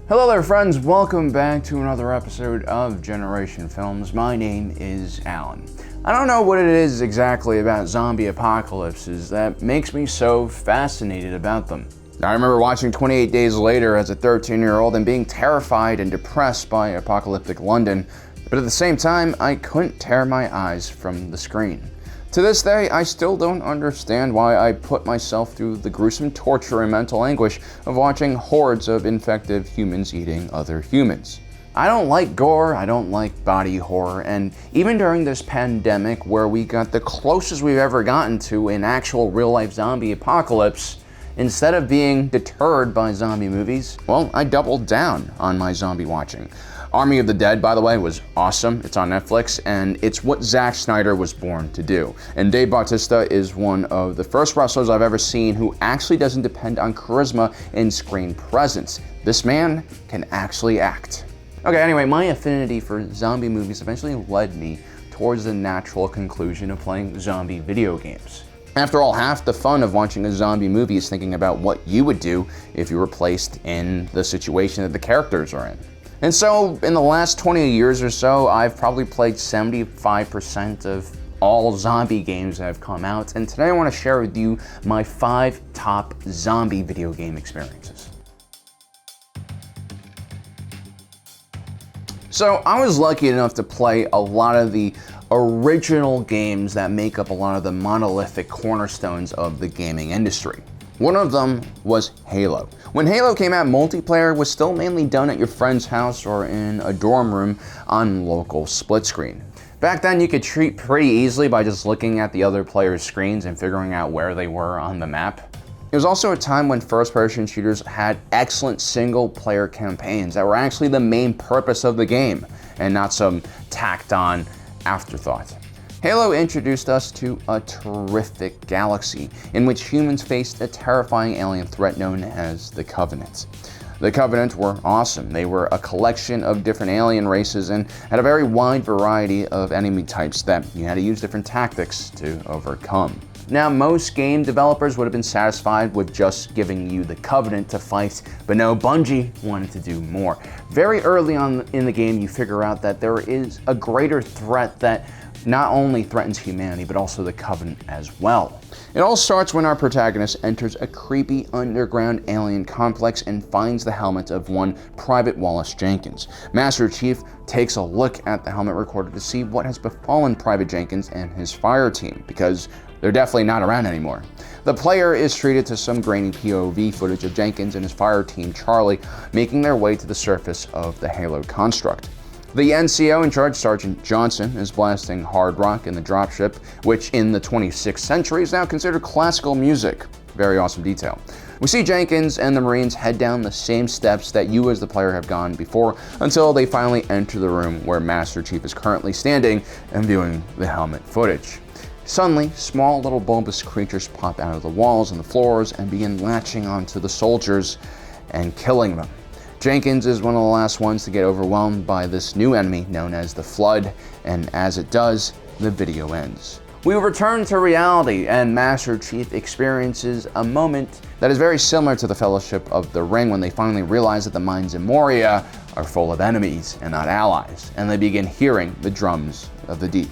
Hello there friends, welcome back to another episode of Generation Films. My name is Alan. I don't know what it is exactly about zombie apocalypses that makes me so fascinated about them. I remember watching 28 Days Later as a 13-year-old and being terrified and depressed by apocalyptic London, but at the same time, I couldn't tear my eyes from the screen. To this day, I still don't understand why I put myself through the gruesome torture and mental anguish of watching hordes of infected humans eating other humans. I don't like gore, I don't like body horror, and even during this pandemic where we got the closest we've ever gotten to an actual real-life zombie apocalypse, instead of being deterred by zombie movies, well, I doubled down on my zombie watching. Army of the Dead, by the way, was awesome. It's on Netflix, and it's what Zack Snyder was born to do. And Dave Bautista is one of the first wrestlers I've ever seen who actually doesn't depend on charisma and screen presence. This man can actually act. Okay, anyway, my affinity for zombie movies eventually led me towards the natural conclusion of playing zombie video games. After all, half the fun of watching a zombie movie is thinking about what you would do if you were placed in the situation that the characters are in. And so, in the last 20 years or so, I've probably played 75% of all zombie games that have come out, and today I want to share with you my 5 top zombie video game experiences. So, I was lucky enough to play a lot of the original games that make up a lot of the monolithic cornerstones of the gaming industry. One of them was Halo. When Halo came out, multiplayer was still mainly done at your friend's house or in a dorm room on local split screen. Back then, you could cheat pretty easily by just looking at the other players' screens and figuring out where they were on the map. It was also a time when first-person shooters had excellent single-player campaigns that were actually the main purpose of the game, and not some tacked-on afterthought. Halo introduced us to a terrific galaxy in which humans faced a terrifying alien threat known as the Covenant. The Covenant were awesome. They were a collection of different alien races and had a very wide variety of enemy types that you had to use different tactics to overcome. Now, most game developers would have been satisfied with just giving you the Covenant to fight, but no, Bungie wanted to do more. Very early on in the game, you figure out that there is a greater threat that not only threatens humanity, but also the Covenant as well. It all starts when our protagonist enters a creepy underground alien complex and finds the helmet of one Private Wallace Jenkins. Master Chief takes a look at the helmet recorder to see what has befallen Private Jenkins and his fire team, because they're definitely not around anymore. The player is treated to some grainy POV footage of Jenkins and his fire team Charlie making their way to the surface of the Halo construct. The NCO in charge, Sergeant Johnson, is blasting hard rock in the dropship, which in the 26th century is now considered classical music. Very awesome detail. We see Jenkins and the Marines head down the same steps that you as the player have gone before until they finally enter the room where Master Chief is currently standing and viewing the helmet footage. Suddenly, small little bulbous creatures pop out of the walls and the floors and begin latching onto the soldiers and killing them. Jenkins is one of the last ones to get overwhelmed by this new enemy known as the Flood, and as it does, the video ends. We return to reality, and Master Chief experiences a moment that is very similar to the Fellowship of the Ring when they finally realize that the mines in Moria are full of enemies and not allies, and they begin hearing the drums of the deep.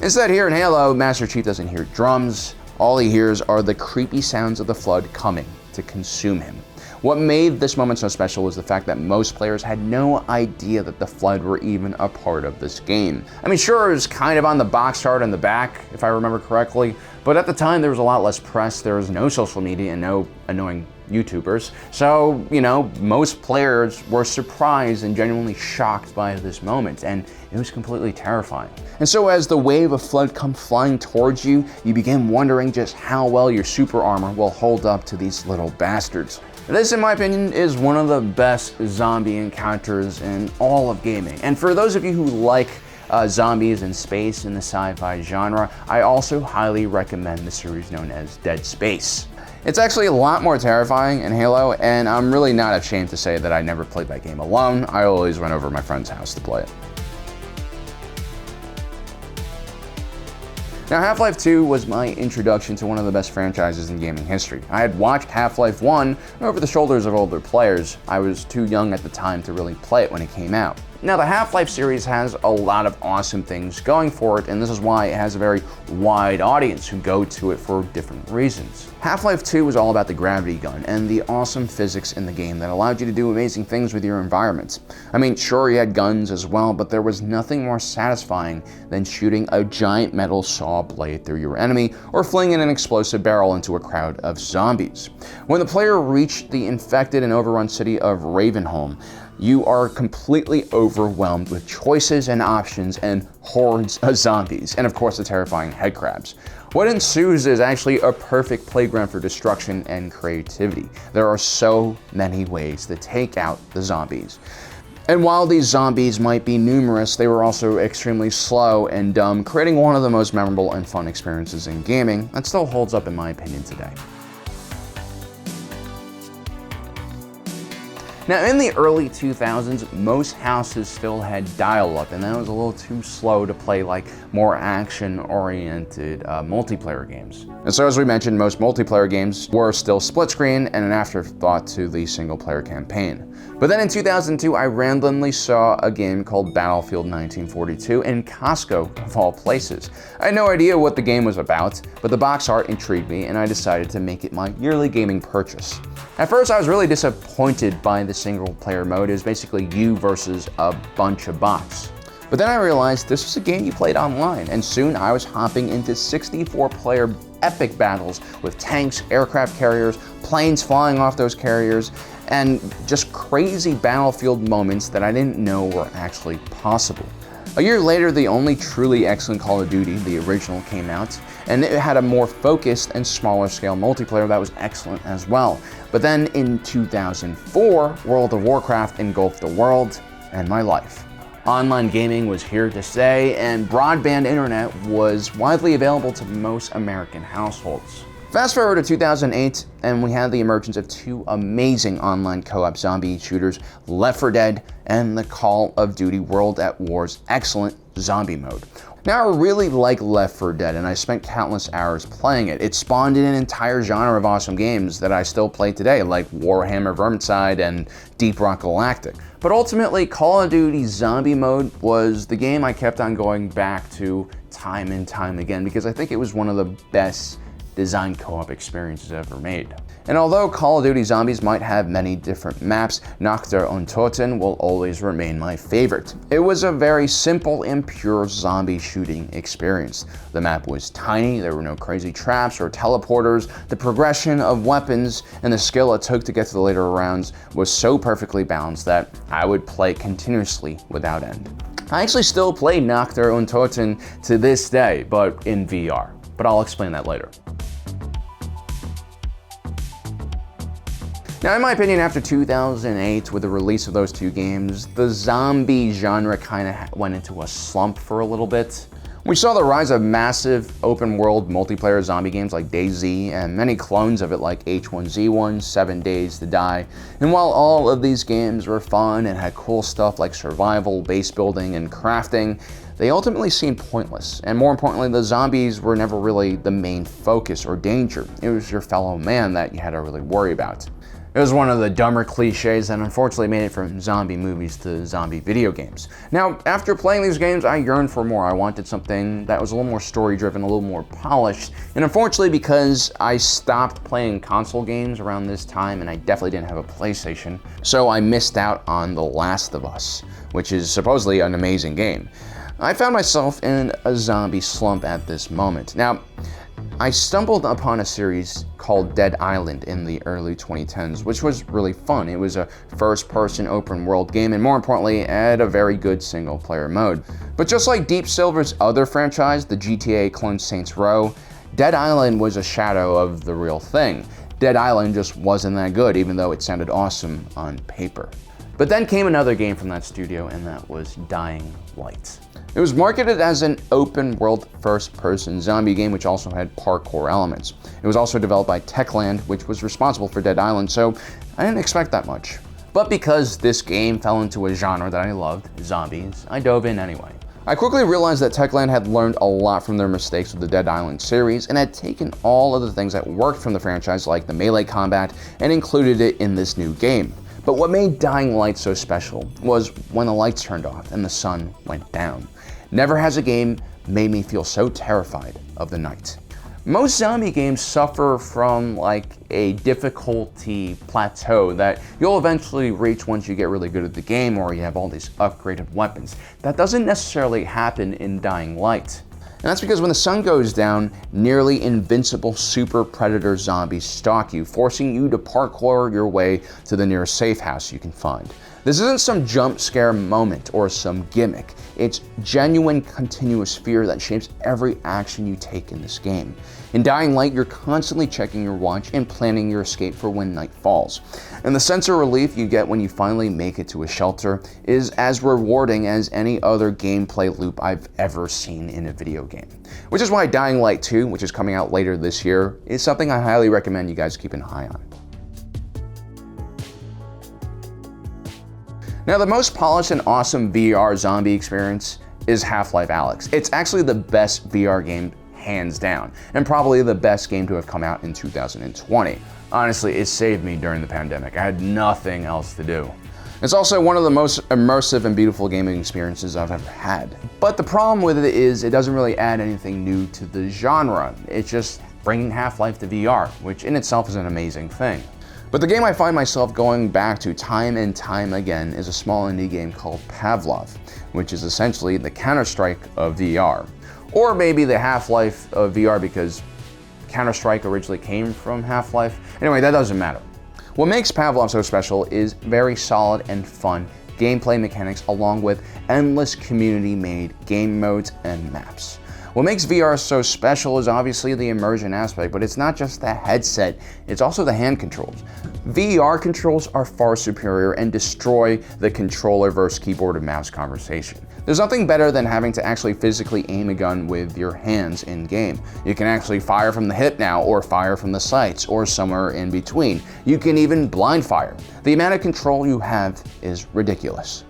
Instead, here in Halo, Master Chief doesn't hear drums. All he hears are the creepy sounds of the Flood coming to consume him. What made this moment so special was the fact that most players had no idea that the Flood were even a part of this game. I mean, sure, it was kind of on the box art in the back, if I remember correctly, but at the time there was a lot less press, there was no social media and no annoying YouTubers. So, most players were surprised and genuinely shocked by this moment, and it was completely terrifying. And so as the wave of Flood comes flying towards you, you begin wondering just how well your super armor will hold up to these little bastards. This, in my opinion, is one of the best zombie encounters in all of gaming. And for those of you who like zombies in space in the sci-fi genre, I also highly recommend the series known as Dead Space. It's actually a lot more terrifying in Halo, and I'm really not ashamed to say that I never played that game alone. I always went over to my friend's house to play it. Now, Half-Life 2 was my introduction to one of the best franchises in gaming history. I had watched Half-Life 1 over the shoulders of older players. I was too young at the time to really play it when it came out. Now, the Half-Life series has a lot of awesome things going for it, and this is why it has a very wide audience who go to it for different reasons. Half-Life 2 was all about the gravity gun and the awesome physics in the game that allowed you to do amazing things with your environment. I mean, sure, you had guns as well, but there was nothing more satisfying than shooting a giant metal saw blade through your enemy or flinging an explosive barrel into a crowd of zombies. When the player reached the infected and overrun city of Ravenholm, you are completely overwhelmed with choices and options and hordes of zombies, and of course the terrifying headcrabs. What ensues is actually a perfect playground for destruction and creativity. There are so many ways to take out the zombies. And while these zombies might be numerous, they were also extremely slow and dumb, creating one of the most memorable and fun experiences in gaming that still holds up in my opinion today. Now, in the early 2000s, most houses still had dial-up, and that was a little too slow to play like more action-oriented multiplayer games. And so, as we mentioned, most multiplayer games were still split-screen and an afterthought to the single-player campaign. But then in 2002, I randomly saw a game called Battlefield 1942 in Costco, of all places. I had no idea what the game was about, but the box art intrigued me, and I decided to make it my yearly gaming purchase. At first, I was really disappointed by the single-player mode. It was basically you versus a bunch of bots. But then I realized this was a game you played online, and soon I was hopping into 64-player epic battles with tanks, aircraft carriers, planes flying off those carriers, and just crazy battlefield moments that I didn't know were actually possible. A year later, the only truly excellent Call of Duty, the original, came out, and it had a more focused and smaller scale multiplayer that was excellent as well. But then in 2004, World of Warcraft engulfed the world and my life. Online gaming was here to stay, and broadband internet was widely available to most American households. Fast forward to 2008, and we had the emergence of two amazing online co-op zombie shooters, Left 4 Dead and the Call of Duty World at War's excellent zombie mode. Now, I really like Left 4 Dead, and I spent countless hours playing it. It spawned an entire genre of awesome games that I still play today, like Warhammer Vermintide and Deep Rock Galactic. But ultimately, Call of Duty Zombie Mode was the game I kept on going back to time and time again, because I think it was one of the best design co-op experiences ever made. And although Call of Duty Zombies might have many different maps, Nacht der Untoten will always remain my favorite. It was a very simple and pure zombie shooting experience. The map was tiny, there were no crazy traps or teleporters, the progression of weapons and the skill it took to get to the later rounds was so perfectly balanced that I would play continuously without end. I actually still play Nacht der Untoten to this day, but in VR. But I'll explain that later. Now, in my opinion, after 2008, with the release of those two games, the zombie genre kind of went into a slump for a little bit. We saw the rise of massive open-world multiplayer zombie games like DayZ and many clones of it like H1Z1, 7 Days to Die. And while all of these games were fun and had cool stuff like survival, base building, and crafting, they ultimately seemed pointless. And more importantly, the zombies were never really the main focus or danger. It was your fellow man that you had to really worry about. It was one of the dumber cliches that unfortunately made it from zombie movies to zombie video games. Now, after playing these games, I yearned for more. I wanted something that was a little more story-driven, a little more polished. And unfortunately, because I stopped playing console games around this time, and I definitely didn't have a PlayStation, so I missed out on The Last of Us, which is supposedly an amazing game. I found myself in a zombie slump at this moment. Now, I stumbled upon a series called Dead Island in the early 2010s, which was really fun. It was a first-person open-world game, and more importantly, it had a very good single-player mode. But just like Deep Silver's other franchise, the GTA clone Saints Row, Dead Island was a shadow of the real thing. Dead Island just wasn't that good, even though it sounded awesome on paper. But then came another game from that studio, and that was Dying Light. It was marketed as an open-world first-person zombie game, which also had parkour elements. It was also developed by Techland, which was responsible for Dead Island, so I didn't expect that much. But because this game fell into a genre that I loved, zombies, I dove in anyway. I quickly realized that Techland had learned a lot from their mistakes with the Dead Island series and had taken all of the things that worked from the franchise, like the melee combat, and included it in this new game. But what made Dying Light so special was when the lights turned off and the sun went down. Never has a game made me feel so terrified of the night. Most zombie games suffer from like a difficulty plateau that you'll eventually reach once you get really good at the game or you have all these upgraded weapons. That doesn't necessarily happen in Dying Light. And that's because when the sun goes down, nearly invincible super predator zombies stalk you, forcing you to parkour your way to the nearest safe house you can find. This isn't some jump scare moment or some gimmick. It's genuine continuous fear that shapes every action you take in this game. In Dying Light, you're constantly checking your watch and planning your escape for when night falls. And the sense of relief you get when you finally make it to a shelter is as rewarding as any other gameplay loop I've ever seen in a video game. Which is why Dying Light 2, which is coming out later this year, is something I highly recommend you guys keep an eye on. Now, the most polished and awesome VR zombie experience is Half-Life Alyx. It's actually the best VR game hands down, and probably the best game to have come out in 2020. Honestly, it saved me during the pandemic. I had nothing else to do. It's also one of the most immersive and beautiful gaming experiences I've ever had. But the problem with it is it doesn't really add anything new to the genre. It's just bringing Half-Life to VR, which in itself is an amazing thing. But the game I find myself going back to time and time again is a small indie game called Pavlov, which is essentially the Counter-Strike of VR. Or maybe the Half-Life of VR because Counter-Strike originally came from Half-Life. Anyway, that doesn't matter. What makes Pavlov so special is very solid and fun gameplay mechanics along with endless community-made game modes and maps. What makes VR so special is obviously the immersion aspect, but it's not just the headset, it's also the hand controls. VR controls are far superior and destroy the controller versus keyboard and mouse conversation. There's nothing better than having to actually physically aim a gun with your hands in game. You can actually fire from the hip now, or fire from the sights, or somewhere in between. You can even blind fire. The amount of control you have is ridiculous.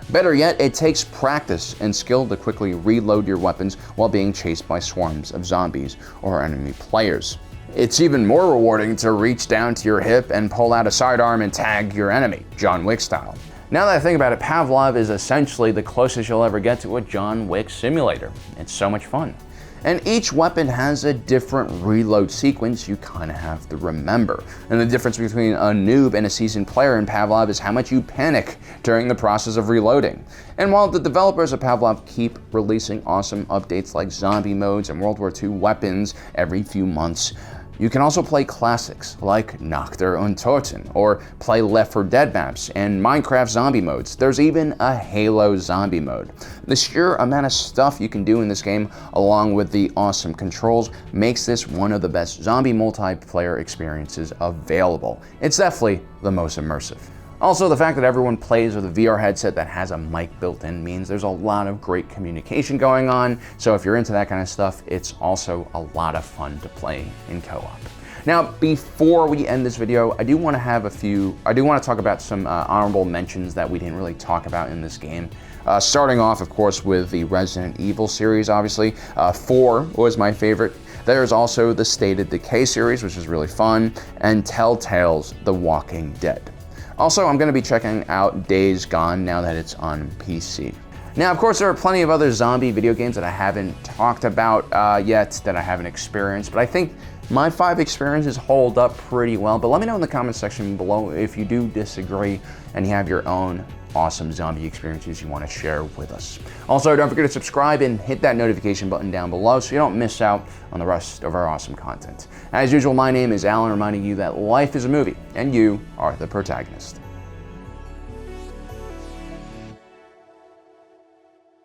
Better yet, it takes practice and skill to quickly reload your weapons while being chased by swarms of zombies or enemy players. It's even more rewarding to reach down to your hip and pull out a sidearm and tag your enemy, John Wick style. Now that I think about it, Pavlov is essentially the closest you'll ever get to a John Wick simulator. It's so much fun. And each weapon has a different reload sequence you kind of have to remember. And the difference between a noob and a seasoned player in Pavlov is how much you panic during the process of reloading. And while the developers of Pavlov keep releasing awesome updates like zombie modes and World War II weapons every few months, you can also play classics like Nacht der Untoten, or play Left 4 Dead maps and Minecraft zombie modes. There's even a Halo zombie mode. The sheer amount of stuff you can do in this game, along with the awesome controls, makes this one of the best zombie multiplayer experiences available. It's definitely the most immersive. Also, the fact that everyone plays with a VR headset that has a mic built in means there's a lot of great communication going on, so if you're into that kind of stuff, it's also a lot of fun to play in co-op. Now, before we end this video, I do want to talk about some honorable mentions that we didn't really talk about in this game. Starting off, of course, with the Resident Evil series, obviously. 4 was my favorite. There's also the State of Decay series, which is really fun, and Telltale's The Walking Dead. Also, I'm going to be checking out Days Gone now that it's on PC. Now, of course, there are plenty of other zombie video games that I haven't talked about yet, that I haven't experienced, but I think my 5 experiences hold up pretty well. But let me know in the comment section below if you do disagree and you have your own awesome zombie experiences you want to share with us. Also, don't forget to subscribe and hit that notification button down below so you don't miss out on the rest of our awesome content. As usual, my name is Alan, reminding you that life is a movie and you are the protagonist.